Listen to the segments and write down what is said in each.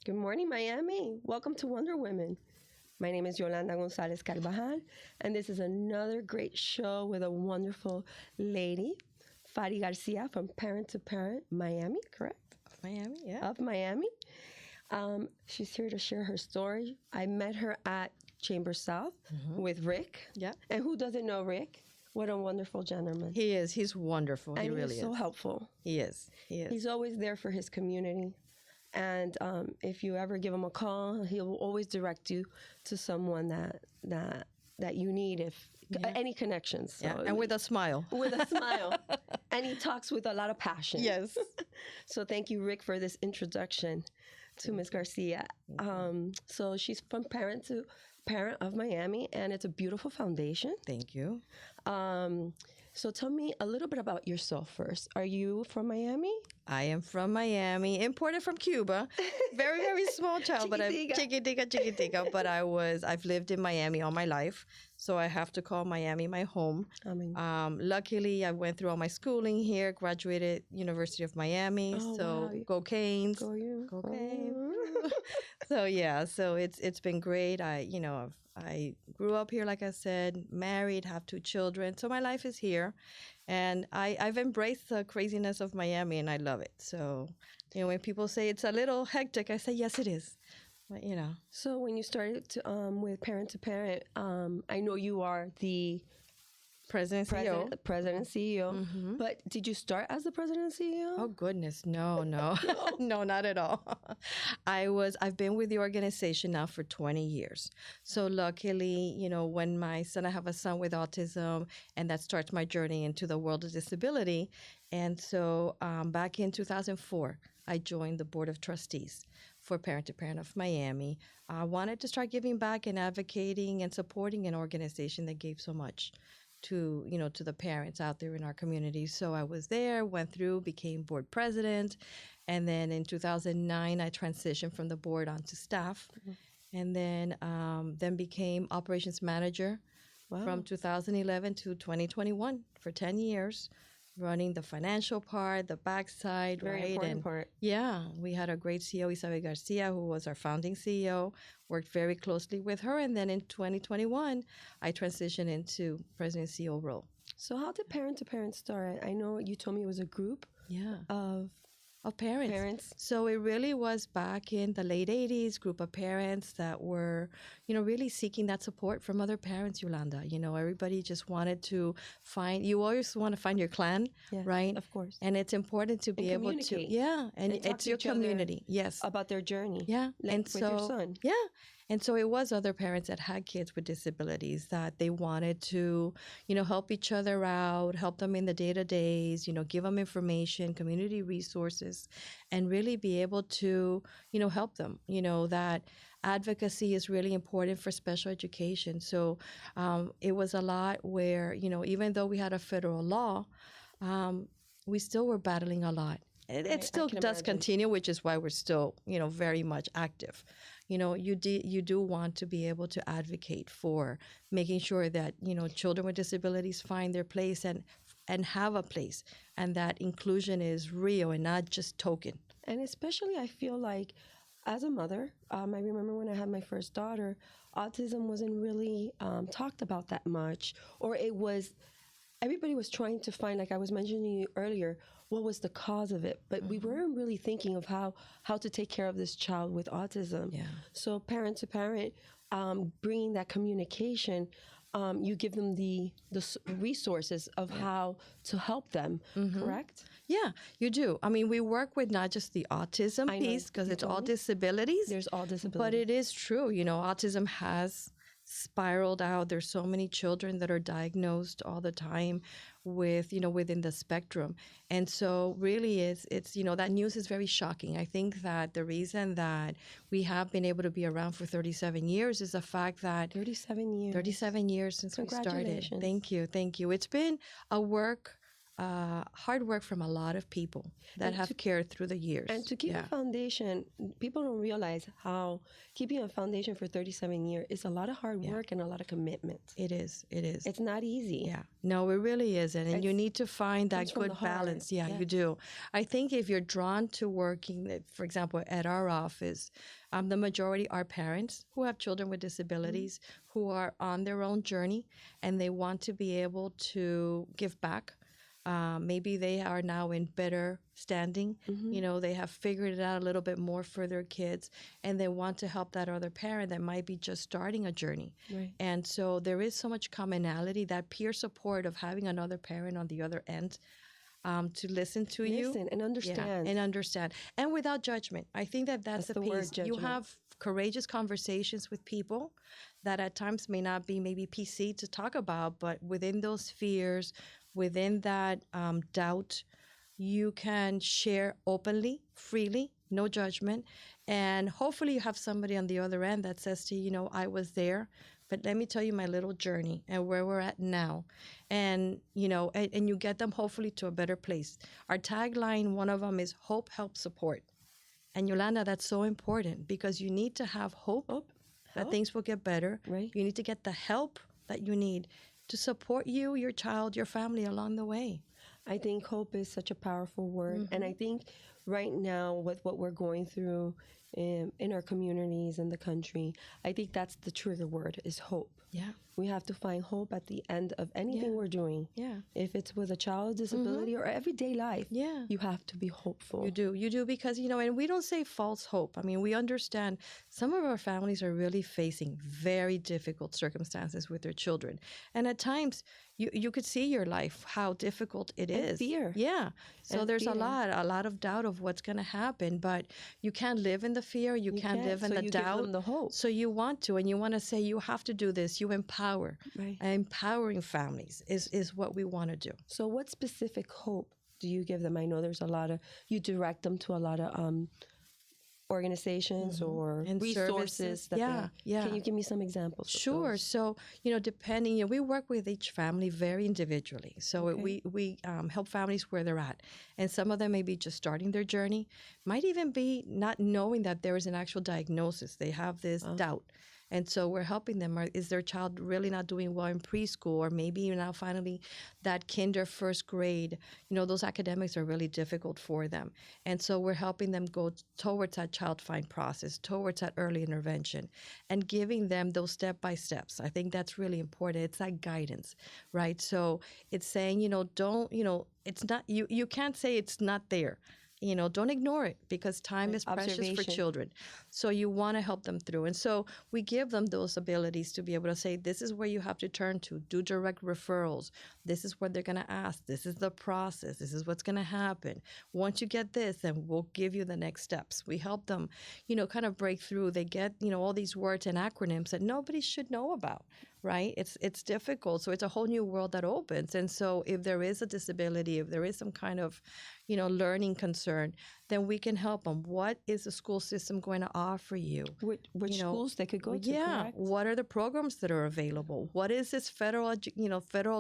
Good morning, Miami. Welcome to Wonder Women. My name is Yolanda Carvajal, and this is another great show with a wonderful lady, Fari Garcia from Parent to Parent, Miami, correct? Miami, yeah. Of Miami. She's here to share her story. I met her at Chamber South with Rick. Yeah. And who doesn't know Rick? What a wonderful gentleman. He is. He's wonderful. And he really he's so helpful. He is. He is. He's always there for his community. And if you ever give him a call, he will always direct you to someone that you need, if any connections. So, yeah. And with a smile. With a smile. And he talks with a lot of passion. Yes. So thank you, Rick, for this introduction to Ms. Garcia. So she's from Parent to Parent of Miami, and it's a beautiful foundation. Thank you. So tell me a little bit about yourself first. Are you from Miami? I am from Miami, imported from Cuba. Very, very small child, but I'm chiquitica. But I've lived in Miami all my life, so I have to call Miami my home. Luckily, I went through all my schooling here, graduated University of Miami. Wow. Go Canes. Go you. Go Canes. So yeah, so it's been great. I grew up here, like I said, married, have 2 children. So my life is here. And I've embraced the craziness of Miami, and I love it. So, when people say it's a little hectic, I say, yes, it is. But, So when you started with Parent to Parent, I know you are the President and CEO. Mm-hmm. But did you start as the president and CEO? Oh, goodness. No. No, not at all. I've been with the organization now for 20 years. So luckily, when I have a son with autism, and that starts my journey into the world of disability. And so back in 2004, I joined the Board of Trustees for Parent to Parent of Miami. I wanted to start giving back and advocating and supporting an organization that gave so much to the parents out there in our community. So I was there, went through, became board president, and then in 2009 I transitioned from the board onto staff, and then became operations manager from 2011 to 2021 for 10 years, running the financial part, the backside, Very important part. Yeah, we had a great CEO, Fari Garcia, who was our founding CEO, worked very closely with her. And then in 2021, I transitioned into president CEO role. So how did Parent to Parent start? I know you told me it was a group of parents. So it really was back in the late 80s, group of parents that were, really seeking that support from other parents, Yolanda. Everybody just wanted to you always want to find your clan, right? Of course. And it's important to be able to, and it's your community. Yes. About their journey. Yeah. And with your son. Yeah. And so it was other parents that had kids with disabilities that they wanted to, help each other out, help them in the day-to-days, give them information, community resources, and really be able to, help them. That advocacy is really important for special education. So it was a lot where, even though we had a federal law, we still were battling a lot. It still does continue, which is why we're still, very much active. You do want to be able to advocate for making sure that, children with disabilities find their place and have a place, and that inclusion is real and not just token. And especially I feel like as a mother, I remember when I had my first daughter, autism wasn't really talked about that much, or everybody was trying to find, like I was mentioning you earlier, what was the cause of it, but we weren't really thinking of how to take care of this child with autism. Yeah. So Parent to Parent, bringing that communication, you give them the resources of how to help them, correct? Yeah, you do. I mean, we work with not just the autism piece, because it's all disabilities. There's all disabilities. But it is true, autism has spiraled out. There's so many children that are diagnosed all the time with, within the spectrum. And so really it's that news is very shocking. I think that the reason that we have been able to be around for 37 years is the fact that 37 years since we started. Thank you. It's been a work hard work from a lot of people that And have cared through the years. And to keep a foundation, people don't realize how keeping a foundation for 37 years is a lot of hard work and a lot of commitment. It is. It is. It's not easy. Yeah. No, it really isn't. And you need to find that good balance. Yeah, you do. I think if you're drawn to working, for example, at our office, the majority are parents who have children with disabilities who are on their own journey and they want to be able to give back. Maybe they are now in better standing. You know, they have figured it out a little bit more for their kids and they want to help that other parent that might be just starting a journey. Right. And so there is so much commonality, that peer support of having another parent on the other end to listen to you. Listen and understand. Yeah, and understand. And without judgment. I think that that's the piece. Word, you have courageous conversations with people that at times may not be maybe PC to talk about, but within those fears, within that doubt, you can share openly, freely, no judgment. And hopefully you have somebody on the other end that says to you, you know, I was there, but let me tell you my little journey and where we're at now. And, you know, and you get them hopefully to a better place. Our tagline, one of them is hope, help, support. And Yolanda, that's so important because you need to have hope that things will get better. Right. You need to get the help that you need to support you, your child, your family along the way. I think hope is such a powerful word. And I think right now with what we're going through in our communities in the country, I think that's the trigger word is hope. Yeah. We have to find hope at the end of anything we're doing. Yeah. If it's with a child with disability or everyday life, you have to be hopeful. You do because, you know, and we don't say false hope. I mean, we understand some of our families are really facing very difficult circumstances with their children. And at times, you could see your life, how difficult it is. Fear. Yeah. So And there's fear. a lot of doubt of what's going to happen, but you can't live in the fear. You can't live in so the you doubt. Give them the hope. So you want to, and you want to say, you have to do this. You empower. Right. Empowering families is what we want to do. So what specific hope do you give them? I know there's a lot of, you direct them to a lot of organizations or And resources. services. Yeah. Can you give me some examples? Sure. So, you know, depending, you know, we work with each family very individually. So we help families where they're at. And some of them may be just starting their journey, might even be not knowing that there is an actual diagnosis. They have this doubt. And so we're helping them. Is their child really not doing well in preschool? Or maybe now finally that kinder, first grade, you know, those academics are really difficult for them. And so we're helping them go towards that child find process, towards that early intervention and giving them those step-by-steps. I think that's really important. It's that guidance, right? So it's saying, you know, don't, you know, it's not, you can't say it's not there. You know, don't ignore it because time is precious for children. So you want to help them through. And so we give them those abilities to be able to say, this is where you have to turn to, do direct referrals. This is what they're going to ask. This is the process. This is what's going to happen. Once you get this, then we'll give you the next steps. We help them, you know, kind of break through. They get, you know, all these words and acronyms that nobody should know about. Right? It's difficult. So it's a whole new world that opens. And so if there is a disability, if there is some kind of, you know, learning concern, then we can help them. What is the school system going to offer you? Which schools they could go to? Yeah. Correct? What are the programs that are available? What is this federal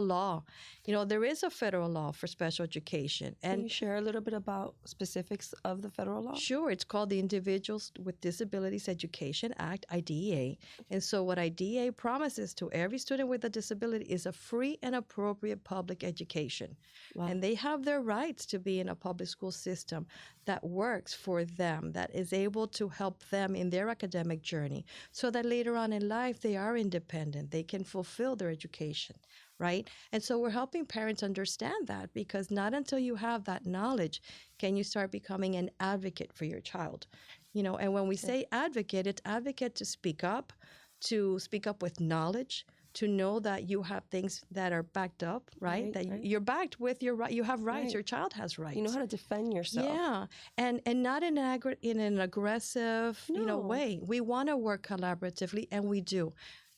law? You know, there is a federal law for special education. Can you share a little bit about specifics of the federal law? Sure. It's called the Individuals with Disabilities Education Act, IDEA. And so what IDEA promises to every student with a disability is a free and appropriate public education. Wow. And they have their rights to be in a public school system that works for them, that is able to help them in their academic journey so that later on in life they are independent, they can fulfill their education, right? And so we're helping parents understand that because not until you have that knowledge can you start becoming an advocate for your child. You know, and when we say advocate, it's advocate to speak up with knowledge, to know that you have things that are backed up, right? You're backed with your right. You have rights. Right. Your child has rights. You know how to defend yourself. Yeah, and not in an aggressive, you know, way. We want to work collaboratively, and we do.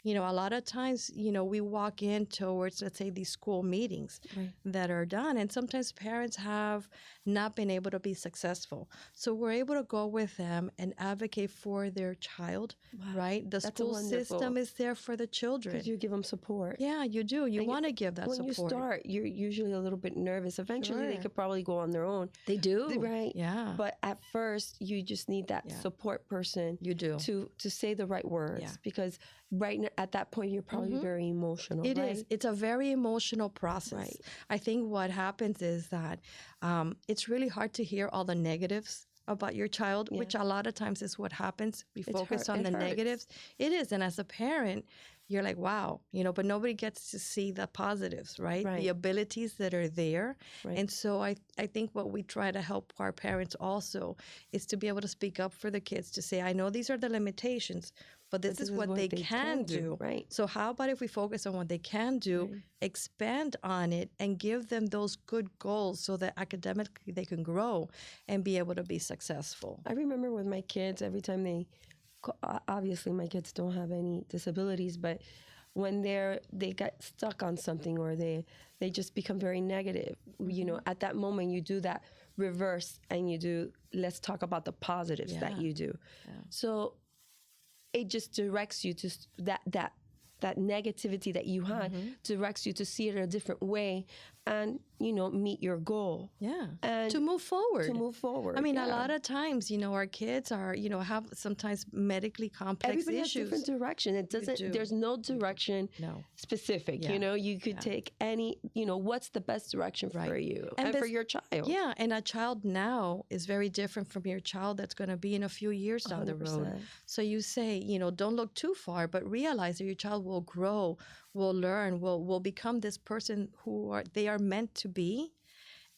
A lot of times, we walk in towards, let's say, these school meetings Right. that are done, and sometimes parents have not been able to be successful. So we're able to go with them and advocate for their child, Wow. right? The That's school wonderful. system is there for the children. Because you give them support. Yeah, you do. You And want to give that when you support. start, you're usually a little bit nervous. Eventually, they Sure. could probably go on their own. They do. Right. Yeah. But at first, you just need that Yeah. support person You do. to say the right words. Yeah. Because at that point, you're probably very emotional. It right? is. It's a very emotional process. Right. I think what happens is that it's really hard to hear all the negatives about your child, which a lot of times is what happens. We focus on the negatives. It is. And as a parent, you're like, wow, but nobody gets to see the positives, right? Right. The abilities that are there. Right. And so I think what we try to help our parents also is to be able to speak up for the kids, to say, I know these are the limitations, but this is what they can do. Right. So how about if we focus on what they can do, expand on it, and give them those good goals so that academically they can grow and be able to be successful? I remember with my kids, every time obviously my kids don't have any disabilities, but when they get stuck on something or they just become very negative, at that moment you do that reverse and you do, let's talk about the positives that you do. Yeah. So it just directs you to that negativity that you had, directs you to see it a different way and, meet your goal. Yeah. And to move forward. I mean, a lot of times, our kids are, have sometimes medically complex Everybody issues. has different direction. It doesn't, there's no direction specific, you could take any, what's the best direction for you and for your child. Yeah. And a child now is very different from your child that's going to be in a few years down 100%. The road. So you say, don't look too far, but realize that your child will grow, will learn, will become this person they are meant to be.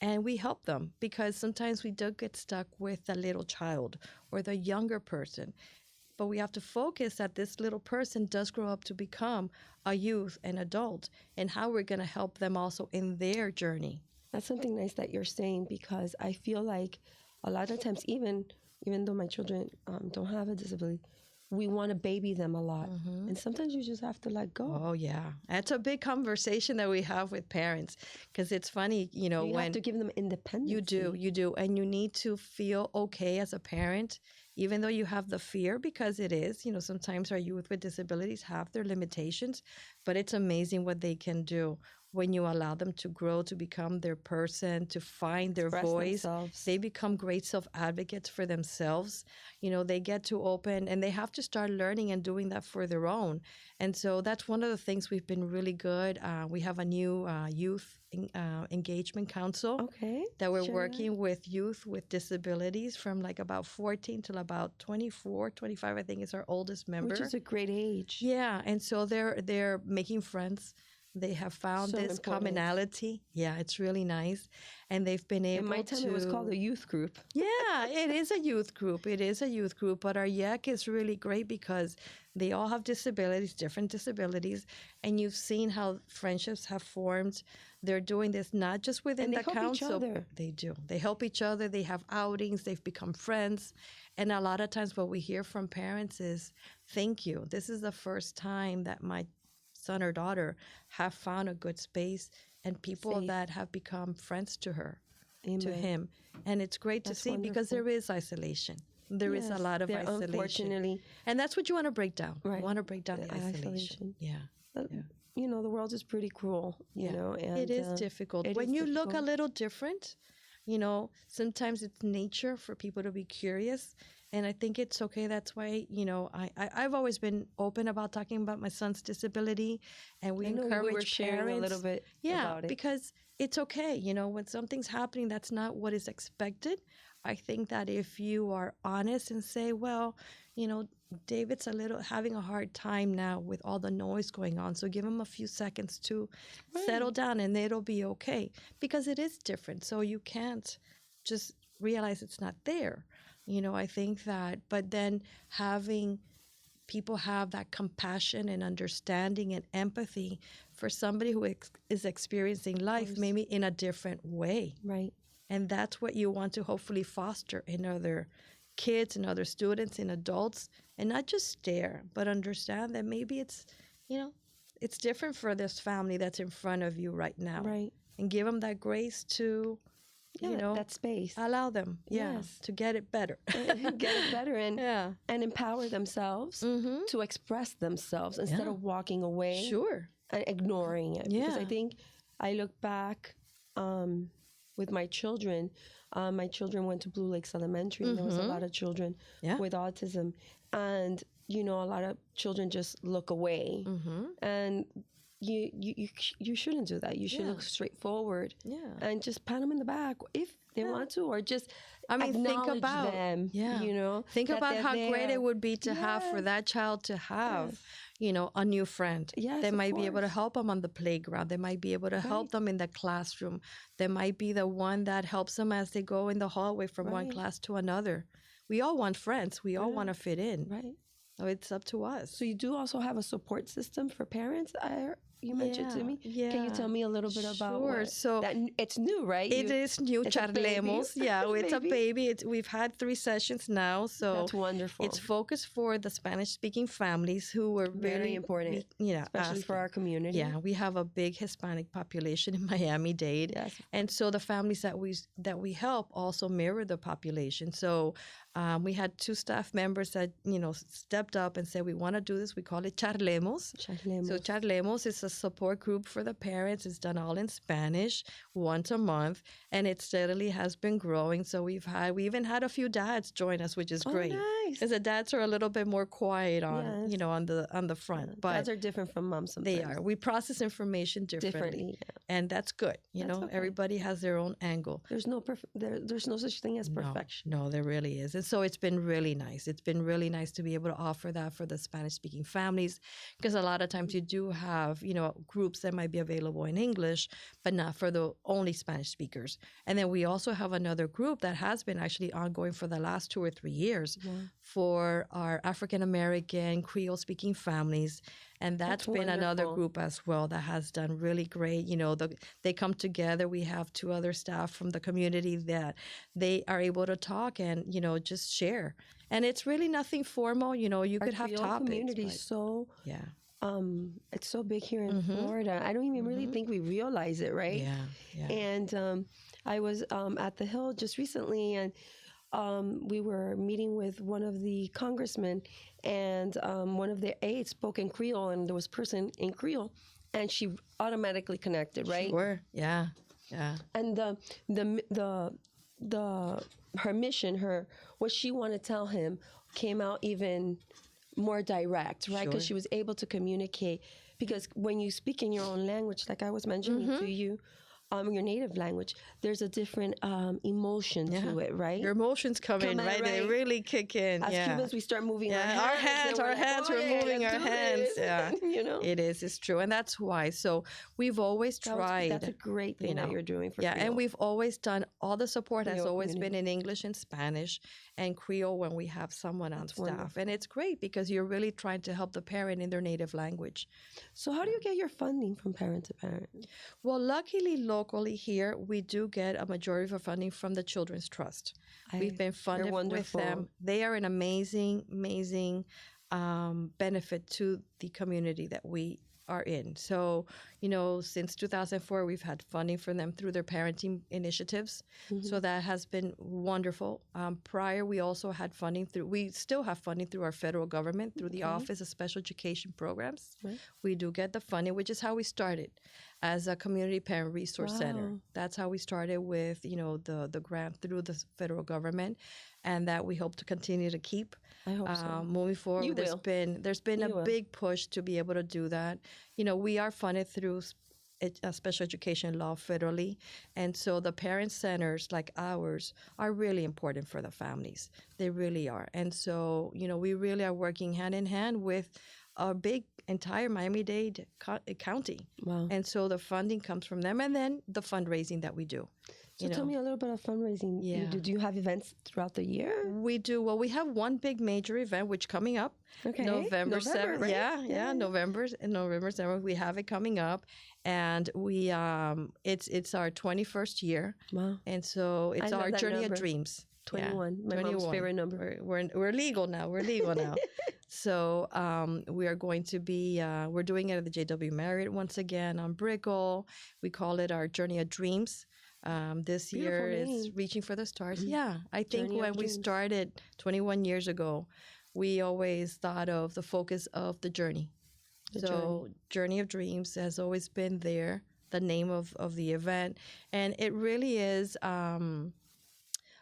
And we help them because sometimes we do get stuck with the little child or the younger person. But we have to focus that this little person does grow up to become a youth and adult, and how we're going to help them also in their journey. That's something nice that you're saying, because I feel like a lot of times, even though my children don't have a disability, we want to baby them a lot. And sometimes you just have to let go. Oh, yeah. That's a big conversation that we have with parents, because it's funny, you have to give them independence. You do. And you need to feel okay as a parent, even though you have the fear, because it is, sometimes our youth with disabilities have their limitations, but it's amazing what they can do when you allow them to grow, to become their person, to find their voice. Themselves. They become great self-advocates for themselves. They get to open, and they have to start learning and doing that for their own. And so that's one of the things we've been really good. We have a new youth engagement council that we're working with youth with disabilities from like about 14 till about 24, 25, I think is our oldest member. Which is a great age. Yeah, and so they're making friends. They have found this commonality. Yeah, it's really nice. And they've been able to... In my time, it was called a youth group. Yeah, it is a youth group. But our YEC is really great because they all have disabilities, different disabilities. And you've seen how friendships have formed. They're doing this not just within the council. They do. They help each other. They have outings. They've become friends. And a lot of times what we hear from parents is, thank you. This is the first time that my son or daughter have found a good space and people that have become friends to him. And it's great to see, because there is isolation. There is a lot of isolation. Unfortunately. And that's what you want to break down. Right. You want to break down the isolation. Yeah. The world is pretty cruel, and it is difficult. When you look a little different, sometimes it's nature for people to be curious. And I think it's okay. That's why, I've always been open about talking about my son's disability, and we encourage we were sharing parents. A little bit about it. Because it's okay. When something's happening, that's not what is expected. I think that if you are honest and say, well, David's having a hard time now with all the noise going on, so give him a few seconds to settle down, and it'll be okay, because it is different. So you can't just realize it's not there. I think that, but then having people have that compassion and understanding and empathy for somebody who is experiencing life maybe in a different way. Right. And that's what you want to hopefully foster in other kids and other students and adults, and not just stare, but understand that maybe it's you know, it's different for this family that's in front of you right now. Right. And give them that grace to, Yeah, you know, that space. allow them, Yes. to get it better. Get it better Yeah. and empower themselves Mm-hmm. to express themselves instead Yeah. of walking away Sure. and ignoring it. Because Yeah. I think I look back with my children. My children went to Blue Lakes Elementary, and there was a lot of children Yeah. with autism. And, you know, a lot of children just look away. Mm-hmm. And you shouldn't do that. You should Yeah. look straight forward Yeah. and just pat them in the back if they want to, or just I mean, think acknowledge about them. yeah. You know, Think that about they're how great there. it would be to have for Yes. that child to have, Yes. you know, a new friend. Yes, They of might be able to course. help them on the playground. They might be able to help Right. them in the classroom. They might be the one that helps them as they go in the hallway from one Right. class to another. We all want friends. We all Yeah. want to fit in. Right. So it's up to us. So you do also have a support system for parents. You mentioned to me. Yeah. Can you tell me a little bit about Sure. So it's new, right? it is new, it's a baby. Charlemos. Yeah, it's a Baby. baby. We've had 3 sessions now. So That's wonderful. it's focused for the Spanish-speaking families who were Very really important, yeah, especially for asking. our community. Yeah, we have a big Hispanic population in Miami-Dade. Yes. And so the families that we help also mirror the population. So we had 2 staff members that, you know, stepped up and said, we want to do this. We call it Charlemos. Charlemos. So Charlemos is a support group for the parents. It's done all in Spanish once a month, and it steadily has been growing. So we even had a few dads join us, which is great. Nice. Because the dads are a little bit more quiet on, Yes. you know, on the front. But Dads are different from moms sometimes. they are. We process information differently. Yeah. And that's good. You That's know, okay. everybody has their own angle. There's no such thing as perfection. No, there really is. And so it's been really nice. It's been really nice to be able to offer that for the Spanish-speaking families, because a lot of times you do have, you know, groups that might be available in English, but not for the only Spanish speakers. And then we also have another group that has been actually ongoing for the last 2 or 3 years for our African-American Creole-speaking families. And that's been another wonderful. group as well that has done really great. You know, they come together. We have 2 other staff from the community that they are able to talk and, you know, just share. And it's really nothing formal. You know, you could have Creole topics. community but- is so yeah. it's so big here in Florida. I don't even really think we realize it, right? Yeah. Yeah. And I was at the Hill just recently, and we were meeting with one of the congressmen, and one of their aides spoke in Creole, and there was a person in Creole, and she automatically connected, right? Sure. Yeah. Yeah. And her mission, what she wanted to tell him, came out even more direct, right? Because Sure. she was able to communicate. Because when you speak in your own language, like I was mentioning to you, your native language, there's a different emotion to it, right? Your emotions come in, right? They really kick in. As Cubans, we start moving our hands, and we're "Oh, yeah, moving let's our do hands. this." Yeah. You know? It's true. And that's why. So we've always tried. That's a great thing that you're doing for Yeah, Creole. and we've always done, all the support has Creole always community. been in English and Spanish and Creole when we have someone on staff. wonderful. And it's great because you're really trying to help the parent in their native language. So how do you get your funding from parent to parent? Well, luckily, locally here, we do get a majority of our funding from the Children's Trust. We've been funded with them. They are an amazing, amazing benefit to the community that we are in. So, you know, since 2004, we've had funding from them through their parenting initiatives. So that has been wonderful. Prior, we also had funding we still have funding through our federal government, through the Office of Special Education Programs. Right. We do get the funding, which is how we started as a community parent resource center. That's how we started with, you know, the grant through the federal government, and that we hope to continue to keep. I hope so. Moving forward, You will. there's been You a will. big push to be able to do that. You know, we are funded through special education law federally, and so the parent centers like ours are really important for the families. They really are, and so, you know, we really are working hand in hand with our big entire Miami-Dade county. Wow. And so the funding comes from them, and then the fundraising that we do. So tell me a little bit of fundraising. Yeah. Do you have events throughout the year? We do. Well, we have one big major event, which coming up, Okay. November 7th. right? Yeah, November 7th. We have it coming up, and we it's our 21st year, Wow. and so it's love our that Journey number. of Dreams. 21. My mom's favorite number. We're legal now. We're legal now. So we are going to be, we're doing it at the JW Marriott once again on Brickell. We call it our Journey of Dreams. This Beautiful year is name. Reaching for the Stars. Yeah, I think Journey of when we Dreams. started 21 years ago, we always thought of the focus of the journey. So Journey of Dreams has always been there, the name of the event. And it really is a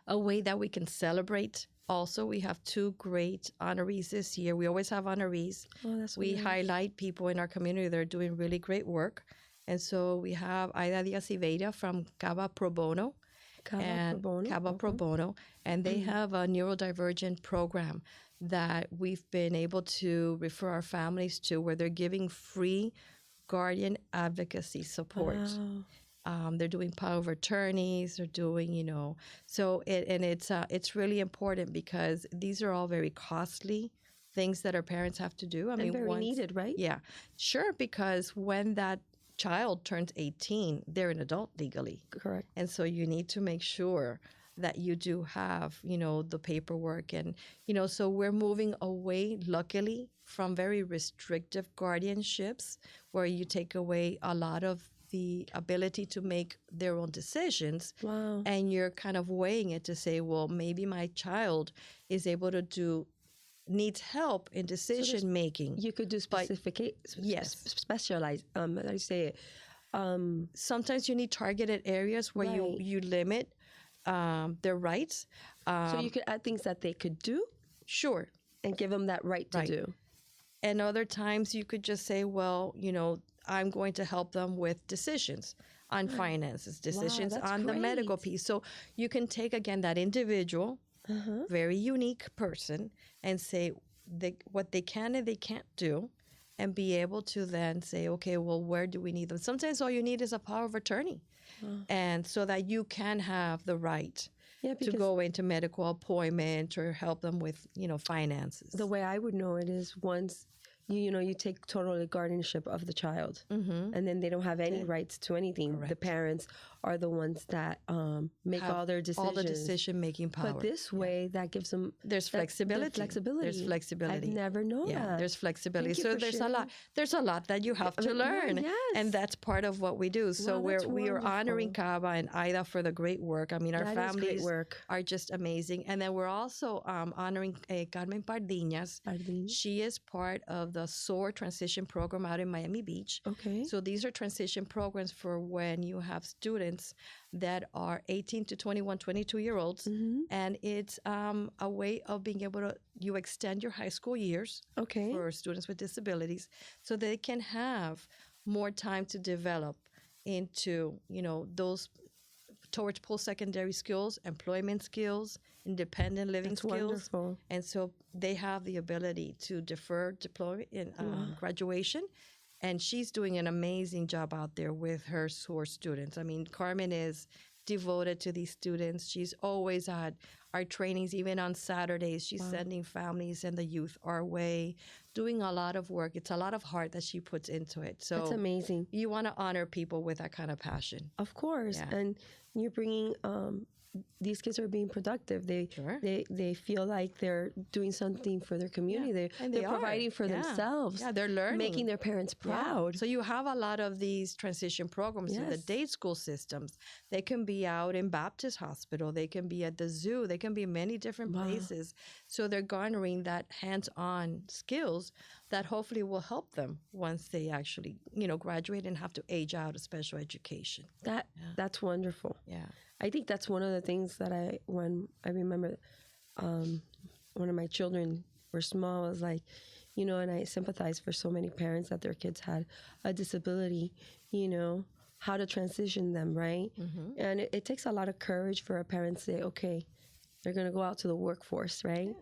way that we can celebrate. Also, we have two great honorees this year. We always have honorees. Oh, that's so We nice. highlight people in our community that are doing really great work. And so we have Aida Diaz-Iveira from Cava Pro Bono. Cava Pro Bono. Cava Pro Bono. And they have a neurodivergent program that we've been able to refer our families to, where they're giving free guardian advocacy support. Wow. They're doing power of attorneys. They're doing, so it's really important because these are all very costly things that our parents have to do. I mean, Very needed, right? Yeah, sure. Because when that child turns 18, they're an adult legally. Correct. And so you need to make sure that you do have, the paperwork. And, so we're moving away, luckily, from very restrictive guardianships where you take away a lot of the ability to make their own decisions. Wow. And you're kind of weighing it to say, well, maybe my child is able to needs help in decision making. You could do specific, yes, specialize. How do you say it? Sometimes you need targeted areas where you limit their rights. So you could add things that they could do. Sure. And give them that right to do. And other times you could just say, well, I'm going to help them with decisions on finances, decisions on the medical piece. So you can take, again, that individual, very unique person and say what they can and they can't do and be able to then say, okay, well, where do we need them? Sometimes all you need is a power of attorney. And so that you can have the right to go into medical appointment or help them with, finances. The way I would know it is once you take total guardianship of the child, and then they don't have any rights to anything. Correct. The parents are the ones that make all their decisions. All the decision-making power. But this way, that gives them... There's flexibility. There's flexibility. I've never known that. There's flexibility. So there's a lot that you have to learn. Yes. And that's part of what we do. So we are honoring Cava and Aida for the great work. I mean, our families are just amazing. And then we're also honoring Carmen Pardiñas. She is part of the SOAR transition program out in Miami Beach. Okay. So these are transition programs for when you have students that are 18 to 21, 22-year-olds. And it's a way of being able to, you extend your high school years for students with disabilities so they can have more time to develop into, those towards post-secondary skills, employment skills, independent living skills. Wonderful. And so they have the ability to defer deployment in graduation. And she's doing an amazing job out there with her SOAR students. I mean, Carmen is devoted to these students. She's always at our trainings, even on Saturdays. She's sending families and the youth our way, doing a lot of work. It's a lot of heart that she puts into it. So that's amazing. You want to honor people with that kind of passion. Of course. Yeah. And you're bringing... these kids are being productive. They feel like they're doing something for their community. They're providing for themselves. Yeah, they're learning. Making their parents proud. So you have a lot of these transition programs in the day school systems. They can be out in Baptist Hospital. They can be at the zoo. They can be many different places. So they're garnering that hands-on skills that hopefully will help them once they actually, graduate and have to age out of special education. That's wonderful. Yeah. I think that's one of the things that when I remember one of my children were small, I was like, and I sympathize for so many parents that their kids had a disability, how to transition them, right? And it takes a lot of courage for a parent to say, okay, they're going to go out to the workforce, right?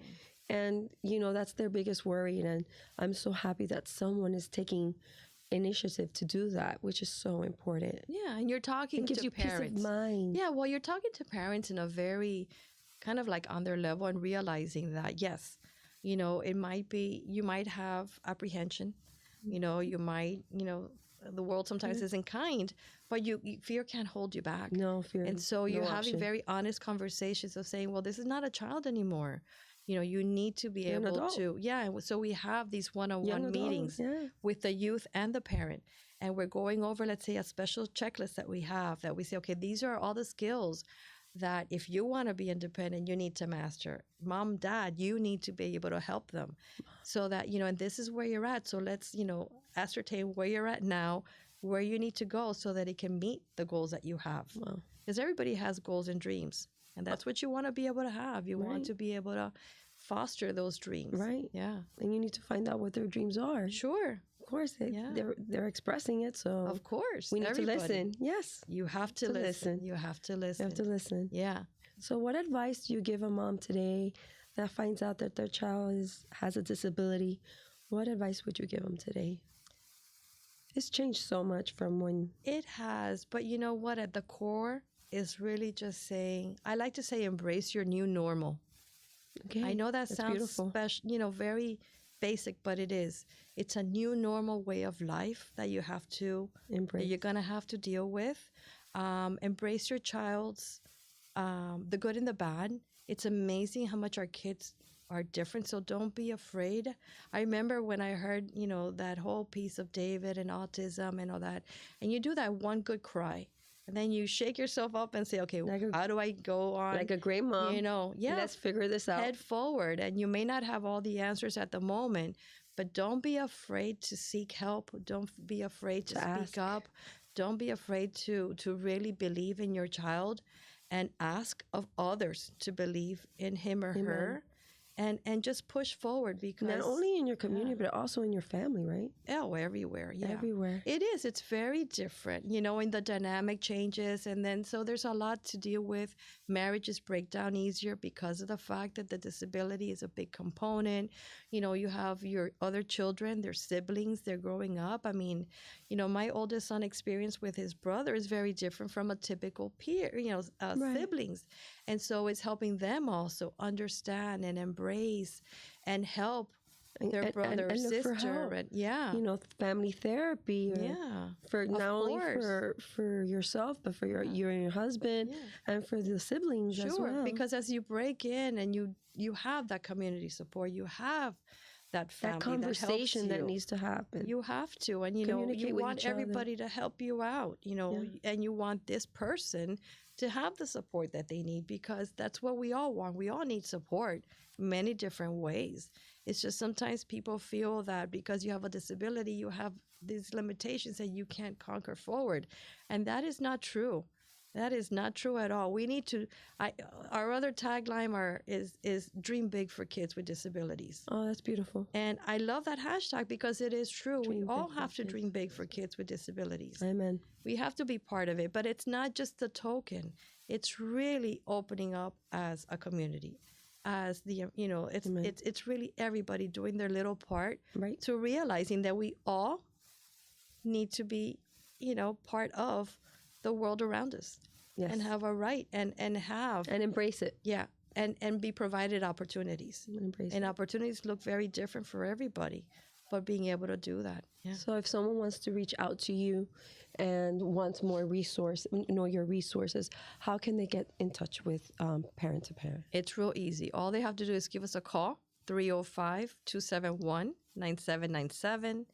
And, that's their biggest worry. And I'm so happy that someone is taking initiative to do that, which is so important. Yeah, and you're talking to parents. It gives you peace of mind. Yeah, well, you're talking to parents in a very kind of like on their level and realizing that, yes, it might be, you might have apprehension, you might, the world sometimes isn't kind, but fear can't hold you back. No, fear. And so you're having very honest conversations of saying, well, this is not a child anymore. You need to be You're an able adult. to, yeah. And so we have these Young one-on-one adult, meetings yeah. with the youth and the parent. And we're going over, let's say, a special checklist that we have that we say, okay, these are all the skills that if you want to be independent, you need to master. Mom, dad, you need to be able to help them so that, and this is where you're at. So let's, ascertain where you're at now, where you need to go so that it can meet the goals that you have. Wow. Because everybody has goals and dreams. And that's what you want to be able to have. You want Right. to be able to foster those dreams. Right. Yeah. And you need to find out what their dreams are. Sure. Of course, Yeah. they're expressing it, so Of course. we need everybody. to listen. Yes, You have to listen. You have to you listen. have to listen. Yeah. So, what advice do you give a mom today that finds out that their child has a disability? What advice would you give them today? It's changed so much from when. It has. But you know what? At the core is really just saying, I like to say, embrace your new normal. Okay, I know that that's sounds beautiful. special, very basic, but it is. It's a new normal way of life that you have to, that Embrace. you're going to have to deal with. Embrace your child's, the good and the bad. It's amazing how much our kids are different, so don't be afraid. I remember when I heard, that whole piece of David and autism and all that, and you do that one good cry, and then you shake yourself up and say, okay, Like a- how do I go on? Like a great mom. Yeah, Let's figure this out. head forward. And you may not have all the answers at the moment, but don't be afraid to seek help. Don't be afraid to speak ask. up. Don't be afraid to really believe in your child and ask of others to believe in him or her. And just push forward, because Not only in your community, but also in your family, right? everywhere. Yeah. Everywhere. It is. It's very different, and the dynamic changes. And then, so there's a lot to deal with. Marriages break down easier because of the fact that the disability is a big component. You have your other children, their siblings, they're growing up. I mean, my oldest son experience with his brother is very different from a typical peer, Right. siblings. And so it's helping them also understand and embrace and help their brother or and look for sister. help. And yeah. Family therapy. Or Yeah. For Of not only course. for yourself, but for your husband Yeah. and for the siblings as Sure, well. because as you break in and you have that community support, you have that family that conversation that that helps needs to happen. you have to, and Communicate you with want each other. everybody to help you out, and you want this person to have the support that they need, because that's what we all want. We all need support many different ways. It's just sometimes people feel that because you have a disability, you have these limitations that you can't conquer forward, and that is not true. That is not true at all. We need to. Our other tagline is dream big for kids with disabilities. Oh, that's beautiful. And I love that hashtag because it is true. Dream We big all for have to kids. dream big for kids with disabilities. Amen. We have to be part of it, but it's not just the token. It's really opening up as a community, as Amen. it's really everybody doing their little part Right. to realizing that we all need to be, part of the world around us. Yes. And have a right and have And embrace it. yeah and be provided opportunities. Embrace And it. opportunities look very different for everybody, but being able to do that. Yeah. So if someone wants to reach out to you and wants more your resources, how can they get in touch with Parent to Parent? It's real easy. All they have to do is give us a call, 305-271-9797.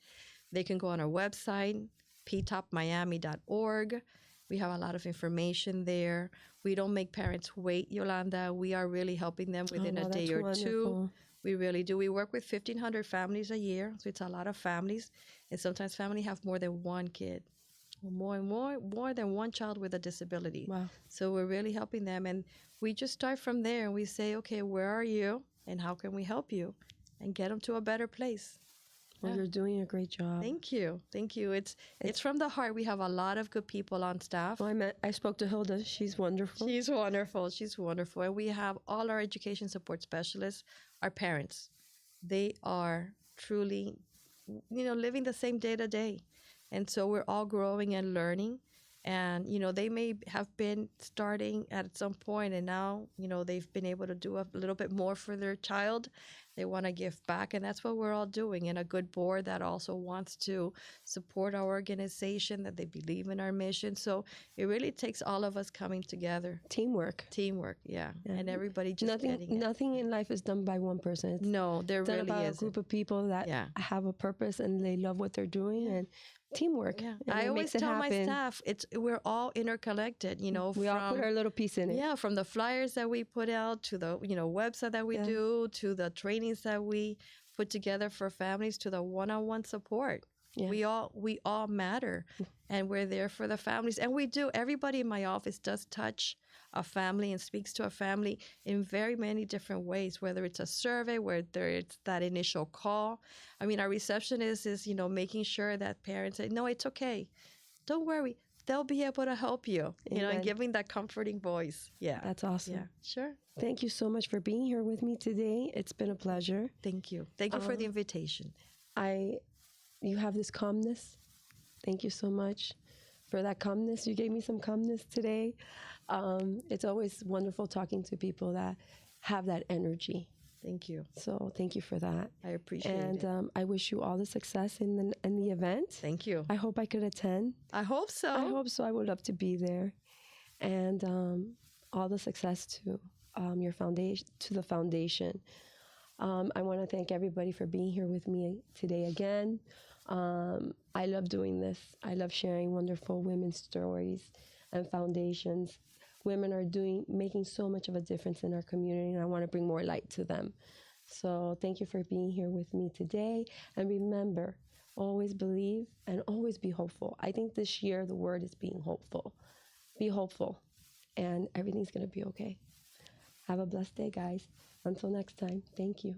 They can go on our website, ptopmiami.org. We have a lot of information there. We don't make parents wait, Yolanda. We are really helping them within a day or two. We really do. We work with 1,500 families a year, so it's a lot of families. And sometimes families have more than one kid, more than one child with a disability. Wow. So we're really helping them. And we just start from there and we say, okay, where are you and how can we help you and get them to a better place? Well, Yeah. you're doing a great job. Thank you. Thank you. It's from the heart. We have a lot of good people on staff. Well, I spoke to Hilda. She's wonderful. She's wonderful. She's wonderful. And we have all our education support specialists, our parents. They are truly, living the same day to day. And so we're all growing and learning. And, they may have been starting at some point, and now, they've been able to do a little bit more for their child. They want to give back, and that's what we're all doing. And a good board that also wants to support our organization, that they believe in our mission. So it really takes all of us coming together. Teamwork. Teamwork, yeah. And everybody just nothing getting it. Nothing in life is done by one person. It's No, there done really by a isn't. group of people that have a purpose and they love what they're doing, and teamwork. Yeah, and I it always makes it tell my happen. staff, we're all interconnected. We all put our little piece in it. Yeah, from the flyers that we put out to the website that we do, to the trainings that we put together for families, to the one-on-one support. Yes. We all matter, and we're there for the families. And we do. Everybody in my office does touch a family and speaks to a family in very many different ways, whether it's a survey, whether it's that initial call. I mean, our receptionist is, making sure that parents say, no, it's okay. Don't worry. They'll be able to help you, and giving that comforting voice. Yeah. That's awesome. Yeah, sure. Thank you so much for being here with me today. It's been a pleasure. Thank you. Thank you for the invitation. You have this calmness. Thank you so much for that calmness. You gave me some calmness today. It's always wonderful talking to people that have that energy. Thank you. So thank you for that. I appreciate it. And I wish you all the success in the event. Thank you. I hope I could attend. I hope so. I hope so. I would love to be there. And all the success to your foundation, to the foundation. I want to thank everybody for being here with me today again. I love doing this. I love sharing wonderful women's stories and foundations. Women are making so much of a difference in our community, and I want to bring more light to them. So thank you for being here with me today. And remember, always believe and always be hopeful. I think this year the word is being hopeful. Be hopeful, and everything's going to be okay. Have a blessed day, guys. Until next time, thank you.